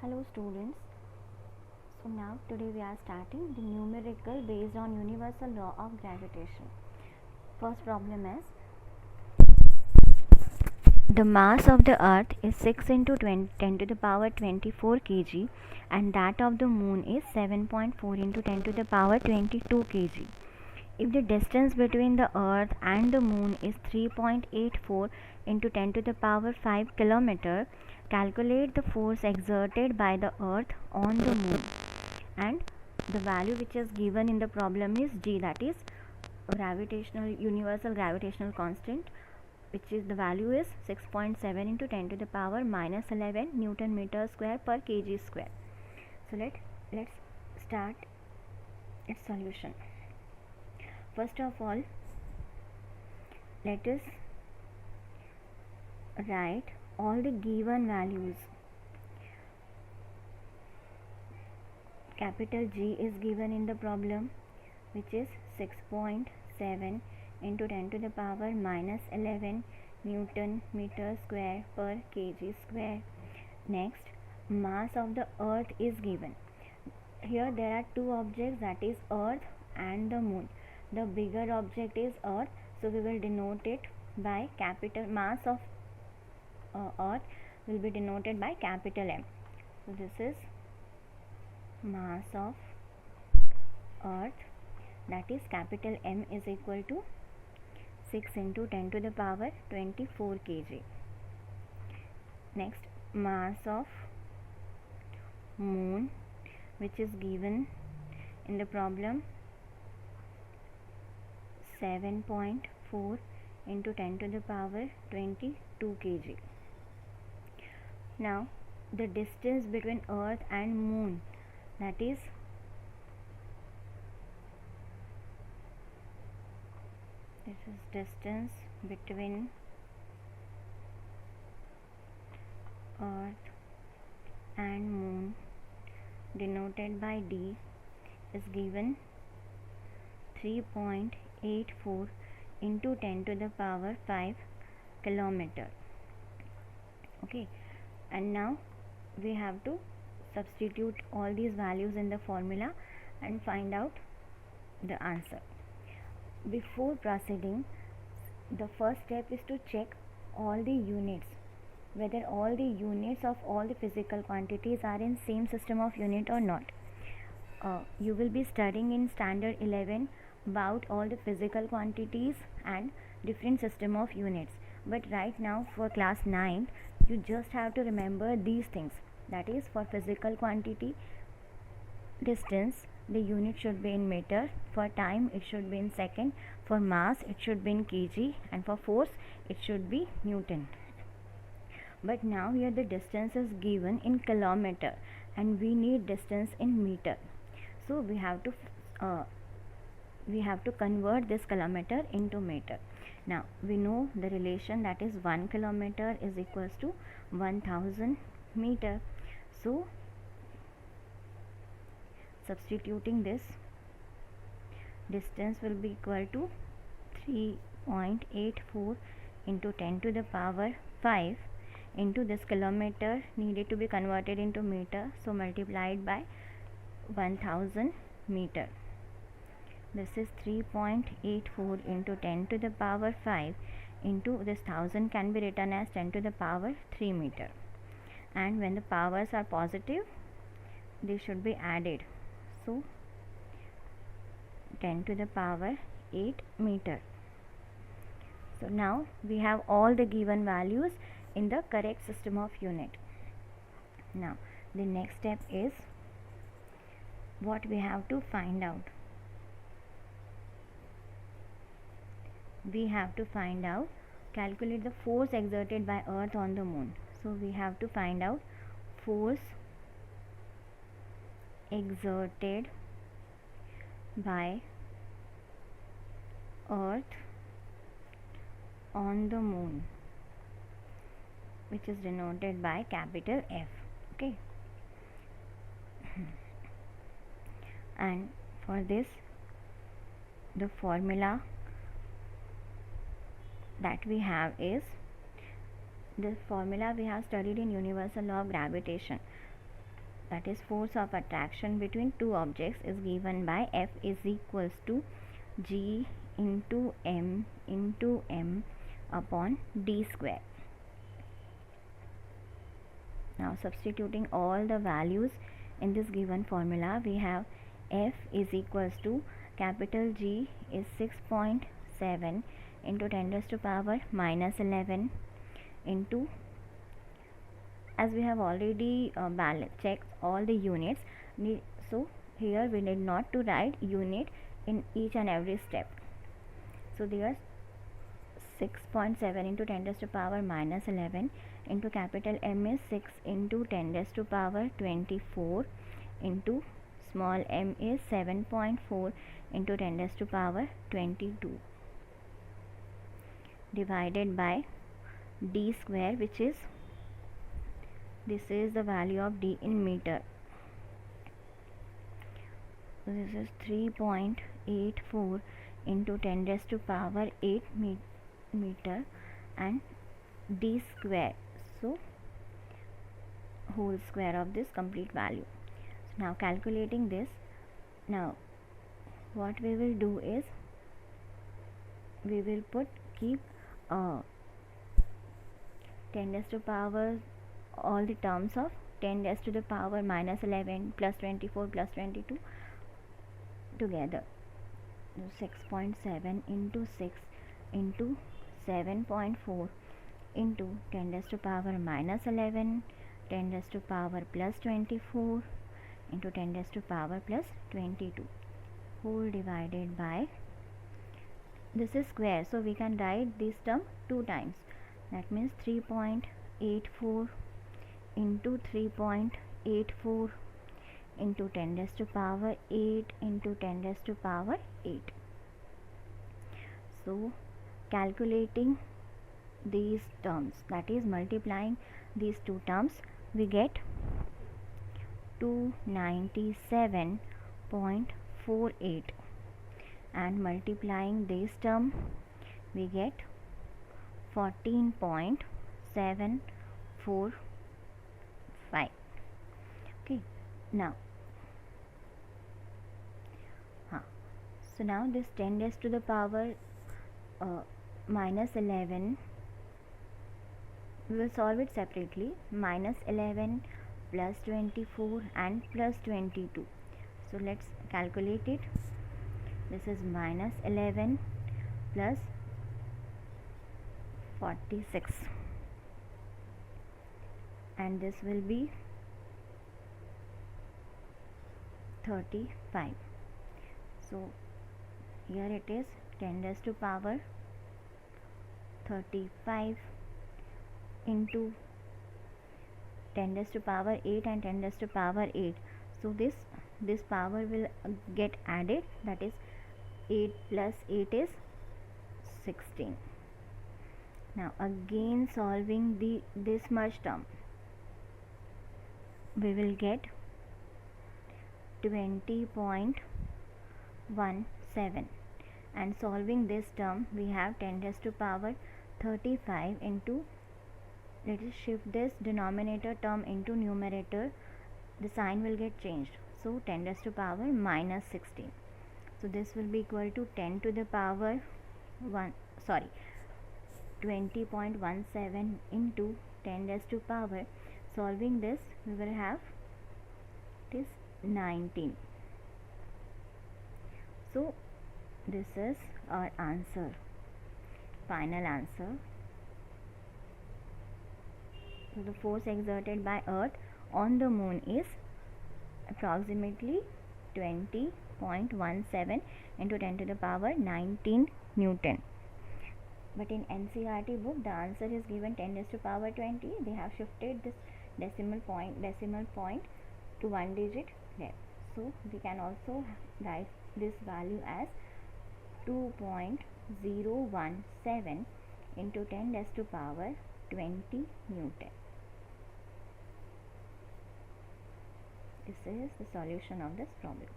Hello students. So now today we are starting the numerical based on universal law of gravitation. First problem is the mass of the earth is 6 into 10 to the power 24 kg and that of the moon is 7.4 into 10 to the power 22 kg. If the distance between the earth and the moon is 3.84 into 10 to the power 5 kilometer, calculate the force exerted by the earth on the moon. And the value which is given in the problem is g, that is universal gravitational constant, which is the value is 6.7 into 10 to the power minus 11 Newton meter square per kg square. So let's start its solution. First of all, let us write all the given values. Capital G is given in the problem, which is 6.7 into 10 to the power minus 11 Newton meter square per kg square. Next, mass of the earth is given. Here there are two objects, that is earth and the moon. The bigger object is earth, so we will denote it by capital. Mass of earth will be denoted by capital M. So this is mass of earth, that is capital M is equal to 6 into 10 to the power 24 kg. Next, mass of moon, which is given in the problem, 7.4 into 10 to the power 22 kg. Now the distance between earth and moon, that is distance between earth and moon, denoted by d, is given 3.84 into 10 to the power 5 kilometer. Okay, and now we have to substitute all these values in the formula and find out the answer. Before proceeding, the first step is to check all the units, whether all the units of all the physical quantities are in same system of unit or not. You will be studying in standard 11 about all the physical quantities and different system of units, but right now for class 9 you just have to remember these things, that is for physical quantity, distance, the unit should be in meter, for time it should be in second, for mass it should be in kg, and for force it should be Newton. But now here the distance is given in kilometer and we need distance in meter, so we have to convert this kilometer into meter. Now we know the relation, that is 1 kilometer is equals to 1000 meter. So substituting this, distance will be equal to 3.84 into 10 to the power 5 into this kilometer needed to be converted into meter, so multiplied by 1000 meter. This is 3.84 into 10 to the power 5 into this 1000 can be written as 10 to the power 3 meter, and when the powers are positive they should be added, so 10 to the power 8 meter. So now we have all the given values in the correct system of unit. Now the next step is what we have to find out. We have to find out, calculate the force exerted by earth on the moon. So we have to find out force exerted by earth on the moon, which is denoted by capital F. Okay, and for this the formula that we have is the formula we have studied in universal law of gravitation. that is force of attraction between two objects, is given by F is equals to G into M upon D square. Now substituting all the values in this given formula, we have F is equals to capital G is 6.7 into 10 raised to power minus 11 into, as we have already checked all the units, so here we need not to write unit in each and every step. So there 6.7 into 10 raised to power minus 11 into capital M is 6 into 10 raised to power 24 into small m is 7.4 into 10 raised to power 22 divided by D square, which is, this is the value of D in meter. So this is 3.84 into 10 raised to power 8 meter and D square, so whole square of this complete value. So now calculating this, now what we will do is we will keep 10 raised to power, all the terms of 10 raised to the power minus 11 plus 24 plus 22 together. So 6.7 into 6 into 7.4 into 10 raised to power minus 11, 10 raised to power plus 24 into 10 raised to power plus 22 whole divided by, this is square, so we can write this term 2 times, that means 3.84 into 3.84 into 10 raised to power 8 into 10 raised to power 8. So calculating these terms, that is multiplying these two terms, we get 297.48 and multiplying this term we get 14.745. Okay, now so now this 10 raised to the power minus 11, we will solve it separately. Minus 11 plus 24 and plus 22, so let's calculate it. This is minus 11 plus 46 and this will be 35. So here it is 10 raised to power 35 into 10 raised to power 8 and 10 raised to power 8. So this power will get added, that is 8 plus 8 is 16. Now again solving this much term, we will get 20.17 and solving this term we have 10 raised to power 35 into, let us shift this denominator term into numerator, the sign will get changed, so 10 raised to power minus 16. So this will be equal to 10 to the power 20.17 into 10 raised to power, solving this we will have it is 19. So this is our answer, final answer. So the force exerted by Earth on the moon is approximately 20.17 into 10 to the power 19 Newton. But in NCERT book the answer is given 10 raised to power 20. They have shifted this decimal point to one digit there. So we can also write this value as 2.017 into 10 raised to power 20 Newton. This is the solution of this problem.